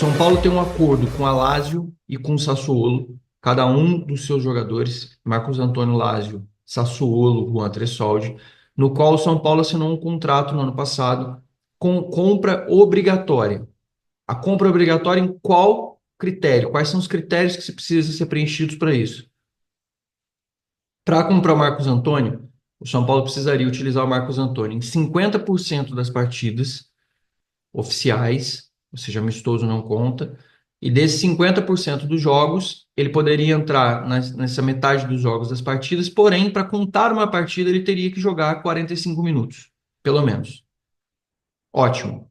São Paulo tem um acordo com a Lazio e com o Sassuolo, cada um dos seus jogadores, Marcos Antônio Lazio, Sassuolo, Juan Tressoldi, no qual o São Paulo assinou um contrato no ano passado com compra obrigatória. A compra obrigatória em qual critério? Quais são os critérios que precisam ser preenchidos para isso? Para comprar o Marcos Antônio, o São Paulo precisaria utilizar o Marcos Antônio em 50% das partidas oficiais, ou seja, amistoso não conta, e desses 50% dos jogos, ele poderia entrar nessa metade dos jogos das partidas, porém, para contar uma partida, ele teria que jogar 45 minutos, pelo menos. Ótimo.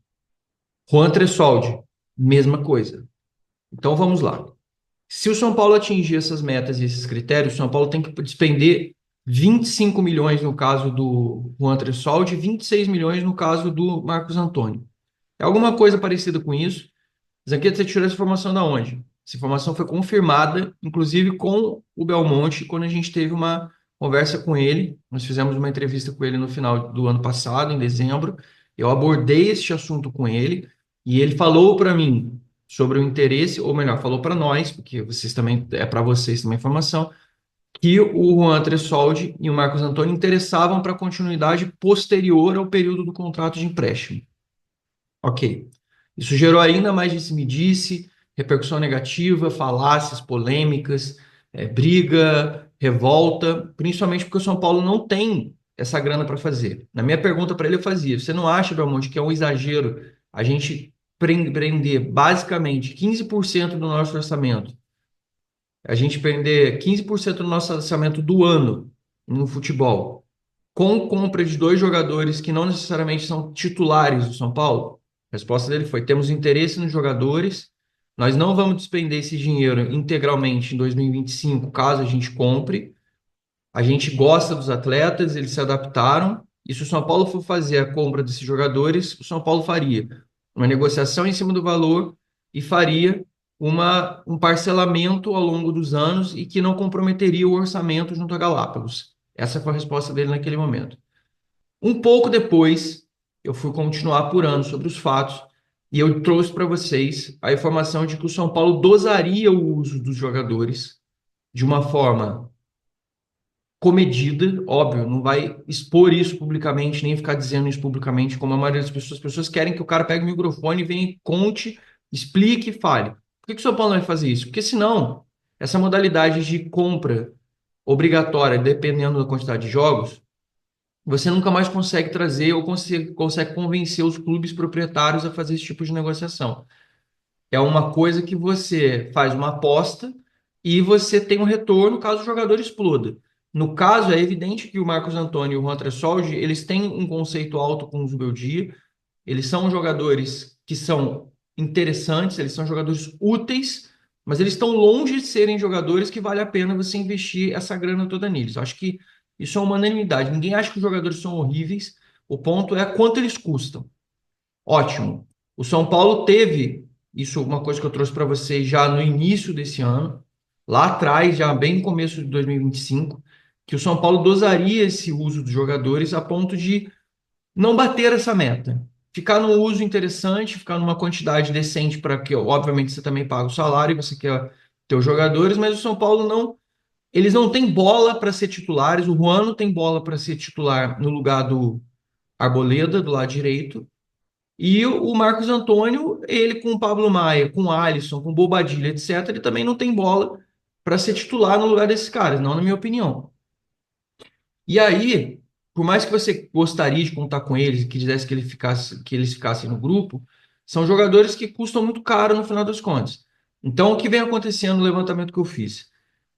Juan Tressoldi, mesma coisa. Então vamos lá. Se o São Paulo atingir essas metas e esses critérios, o São Paulo tem que despender 25 milhões no caso do Juan Tressoldi e 26 milhões no caso do Marcos Antônio. É alguma coisa parecida com isso. Zanqueta, você tirou essa informação da onde? Essa informação foi confirmada, inclusive com o Belmonte, quando a gente teve uma conversa com ele. Nós fizemos uma entrevista com ele no final do ano passado, em dezembro. Eu abordei esse assunto com ele e ele falou para mim sobre o interesse, ou melhor, falou para nós, porque vocês também é para vocês também a informação, que o Juan Tressoldi e o Marcos Antônio interessavam para a continuidade posterior ao período do contrato de empréstimo. Ok. Isso gerou ainda mais disse-me-disse, repercussão negativa, falácias, polêmicas, briga, revolta, principalmente porque o São Paulo não tem essa grana para fazer. Na minha pergunta para ele, eu fazia: você não acha, Belmonte, que é um exagero a gente prender basicamente 15% do nosso orçamento, a gente prender 15% do nosso orçamento do ano no futebol, com compra de dois jogadores que não necessariamente são titulares do São Paulo? A resposta dele foi: temos interesse nos jogadores, nós não vamos despender esse dinheiro integralmente em 2025, caso a gente compre. A gente gosta dos atletas, eles se adaptaram, e se o São Paulo for fazer a compra desses jogadores, o São Paulo faria uma negociação em cima do valor e faria um parcelamento ao longo dos anos e que não comprometeria o orçamento junto à Galápagos. Essa foi a resposta dele naquele momento. Um pouco depois, eu fui continuar apurando sobre os fatos e eu trouxe para vocês a informação de que o São Paulo dosaria o uso dos jogadores de uma forma comedida, óbvio, não vai expor isso publicamente, nem ficar dizendo isso publicamente, como a maioria das pessoas. As pessoas querem que o cara pegue o microfone e venha e conte, explique e fale. Por que que o São Paulo não vai fazer isso? Porque senão, essa modalidade de compra obrigatória, dependendo da quantidade de jogos, você nunca mais consegue trazer ou consegue convencer os clubes proprietários a fazer esse tipo de negociação. É uma coisa que você faz uma aposta e você tem um retorno caso o jogador exploda. No caso, é evidente que o Marcos Antônio e o Juan Tressoldi, eles têm um conceito alto com o Zubeldia, eles são jogadores que são interessantes, eles são jogadores úteis, mas eles estão longe de serem jogadores que vale a pena você investir essa grana toda neles. Eu acho que isso é uma unanimidade. Ninguém acha que os jogadores são horríveis, o ponto é quanto eles custam. Ótimo. O São Paulo teve, isso é uma coisa que eu trouxe para vocês já no início desse ano, lá atrás, já bem no começo de 2025, que o São Paulo dosaria esse uso dos jogadores a ponto de não bater essa meta. Ficar num uso interessante, ficar numa quantidade decente para que, obviamente, você também paga o salário, você quer ter os jogadores, mas o São Paulo não, eles não têm bola para ser titulares. O Juan não tem bola para ser titular no lugar do Arboleda, do lado direito. E o Marcos Antônio, ele com o Pablo Maia, com o Alisson, com o Bobadilha, etc., ele também não tem bola para ser titular no lugar desses caras, não na minha opinião. E aí, por mais que você gostaria de contar com eles e quisesse que eles ficassem no grupo, são jogadores que custam muito caro no final das contas. Então, o que vem acontecendo no levantamento que eu fiz?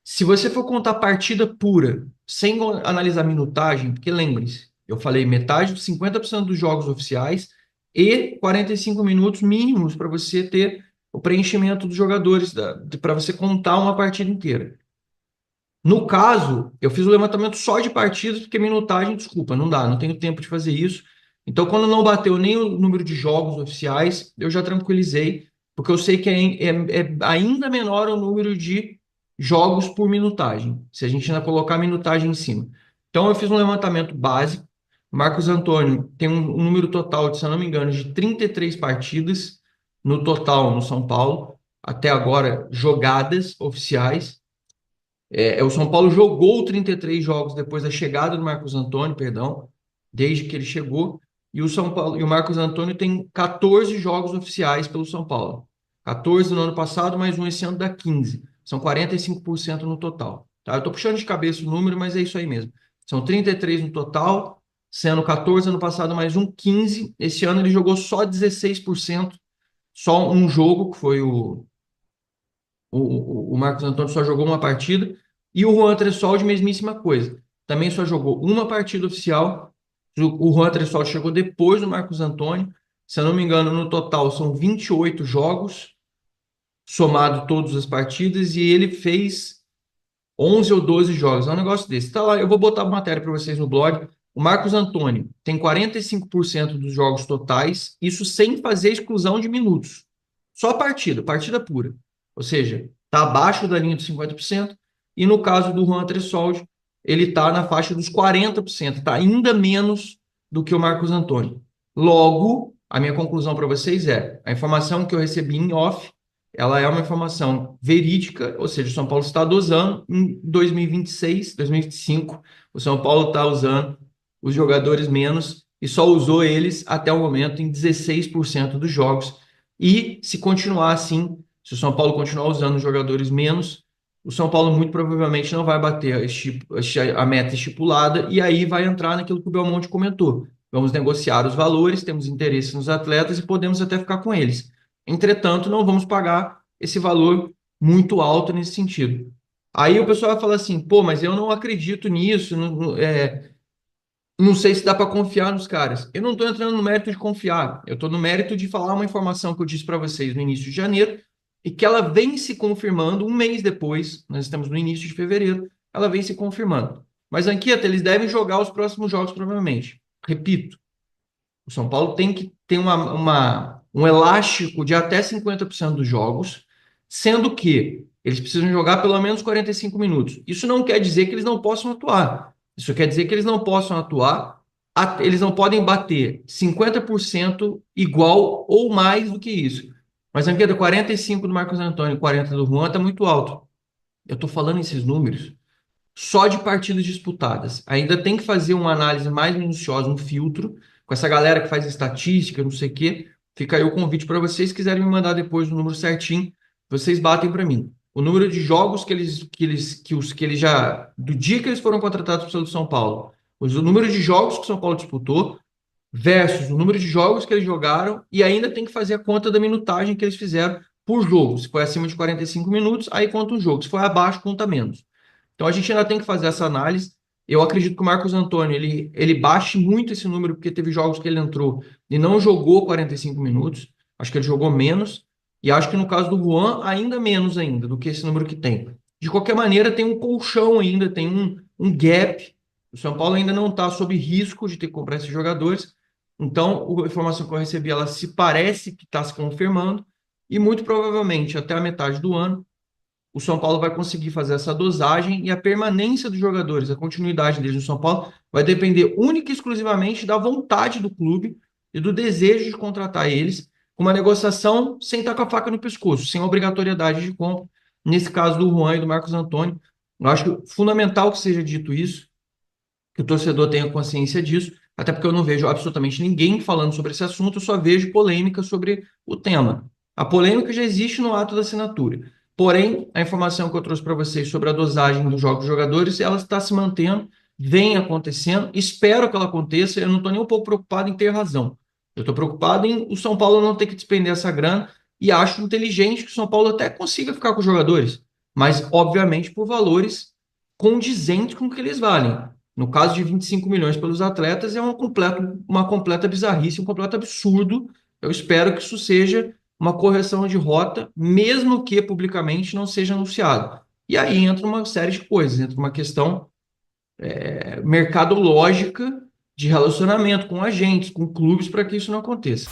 Se você for contar partida pura, sem analisar minutagem, porque lembre-se, eu falei metade dos 50% dos jogos oficiais e 45 minutos mínimos para você ter o preenchimento dos jogadores, para você contar uma partida inteira. No caso, eu fiz o levantamento só de partidas, porque minutagem, desculpa, não dá, não tenho tempo de fazer isso. Então, quando não bateu nem o número de jogos oficiais, eu já tranquilizei, porque eu sei que é ainda menor o número de jogos por minutagem, se a gente ainda colocar a minutagem em cima. Então, eu fiz um levantamento básico. Marcos Antônio tem um número total, se eu não me engano, de 33 partidas. no total no São Paulo, até agora, jogadas oficiais. O São Paulo jogou 33 jogos depois da chegada do Marcos Antônio, perdão, desde que ele chegou, e o São Paulo e o Marcos Antônio tem 14 jogos oficiais pelo São Paulo. 14 no ano passado, mais um esse ano dá 15. São 45% no total. Tá? Eu estou puxando de cabeça o número, mas é isso aí mesmo. São 33 no total, sendo 14 ano passado, mais um 15. Esse ano ele jogou só 16%, só um jogo, que foi o Marcos Antônio só jogou uma partida, e o Juan Tressolde, mesmíssima coisa. Também só jogou uma partida oficial. O Juan Tressolde chegou depois do Marcos Antônio. Se eu não me engano, no total são 28 jogos, somado todas as partidas, e ele fez 11 ou 12 jogos. É um negócio desse. Tá lá, eu vou botar a matéria para vocês no blog. O Marcos Antônio tem 45% dos jogos totais, isso sem fazer exclusão de minutos. Só partida, partida pura. Ou seja, está abaixo da linha dos 50%. E no caso do Juan Tressoldi, ele está na faixa dos 40%, está ainda menos do que o Marcos Antônio. Logo, a minha conclusão para vocês é: a informação que eu recebi em off, ela é uma informação verídica, ou seja, o São Paulo está dosando em 2026, 2025, o São Paulo está usando os jogadores menos e só usou eles até o momento em 16% dos jogos. E se continuar assim, se o São Paulo continuar usando os jogadores menos, o São Paulo muito provavelmente não vai bater a meta estipulada e aí vai entrar naquilo que o Belmonte comentou. Vamos negociar os valores, temos interesse nos atletas e podemos até ficar com eles. Entretanto, não vamos pagar esse valor muito alto nesse sentido. Aí o pessoal vai falar assim, pô, mas eu não acredito nisso, não sei se dá para confiar nos caras. Eu não estou entrando no mérito de confiar, eu estou no mérito de falar uma informação que eu disse para vocês no início de janeiro e que ela vem se confirmando um mês depois, nós estamos no início de fevereiro, ela vem se confirmando. Mas, Anquieta, eles devem jogar os próximos jogos provavelmente. Repito, o São Paulo tem que ter um elástico de até 50% dos jogos, sendo que eles precisam jogar pelo menos 45 minutos. Isso não quer dizer que eles não possam atuar. Isso quer dizer que eles não possam atuar, eles não podem bater 50% igual ou mais do que isso. Mas, Anqueta, 45 do Marcos Antônio e 40 do Juan está muito alto. Eu estou falando esses números só de partidas disputadas. Ainda tem que fazer uma análise mais minuciosa, um filtro, com essa galera que faz estatística, não sei o quê. Fica aí o convite para vocês, se quiserem me mandar depois o número certinho, vocês batem para mim. O número de jogos que eles já, do dia que eles foram contratados pelo São Paulo, o número de jogos que o São Paulo disputou, versus o número de jogos que eles jogaram, e ainda tem que fazer a conta da minutagem que eles fizeram por jogo. Se foi acima de 45 minutos, aí conta um jogo. Se foi abaixo, conta menos. Então a gente ainda tem que fazer essa análise. Eu acredito que o Marcos Antônio ele baixe muito esse número, porque teve jogos que ele entrou e não jogou 45 minutos. Acho que ele jogou menos. E acho que no caso do Juan, ainda menos ainda do que esse número que tem. De qualquer maneira, tem um colchão ainda, tem um gap. O São Paulo ainda não está sob risco de ter que comprar esses jogadores. Então, a informação que eu recebi, ela se parece que está se confirmando. E muito provavelmente, até a metade do ano, o São Paulo vai conseguir fazer essa dosagem e a permanência dos jogadores, a continuidade deles no São Paulo, vai depender única e exclusivamente da vontade do clube e do desejo de contratar eles, com uma negociação sem estar com a faca no pescoço, sem obrigatoriedade de compra, nesse caso do Juan e do Marcos Antônio. Eu acho fundamental que seja dito isso, que o torcedor tenha consciência disso, até porque eu não vejo absolutamente ninguém falando sobre esse assunto, eu só vejo polêmica sobre o tema. A polêmica já existe no ato da assinatura. Porém, a informação que eu trouxe para vocês sobre a dosagem dos jogos jogadores, ela está se mantendo, vem acontecendo, espero que ela aconteça, eu não estou nem um pouco preocupado em ter razão. Eu estou preocupado em o São Paulo não ter que despender essa grana e acho inteligente que o São Paulo até consiga ficar com os jogadores, mas obviamente por valores condizentes com o que eles valem. No caso de 25 milhões pelos atletas, é uma completa bizarrice, um completo absurdo. Eu espero que isso seja uma correção de rota, mesmo que publicamente não seja anunciado. E aí entra uma série de coisas, entra uma questão mercadológica de relacionamento com agentes, com clubes, para que isso não aconteça.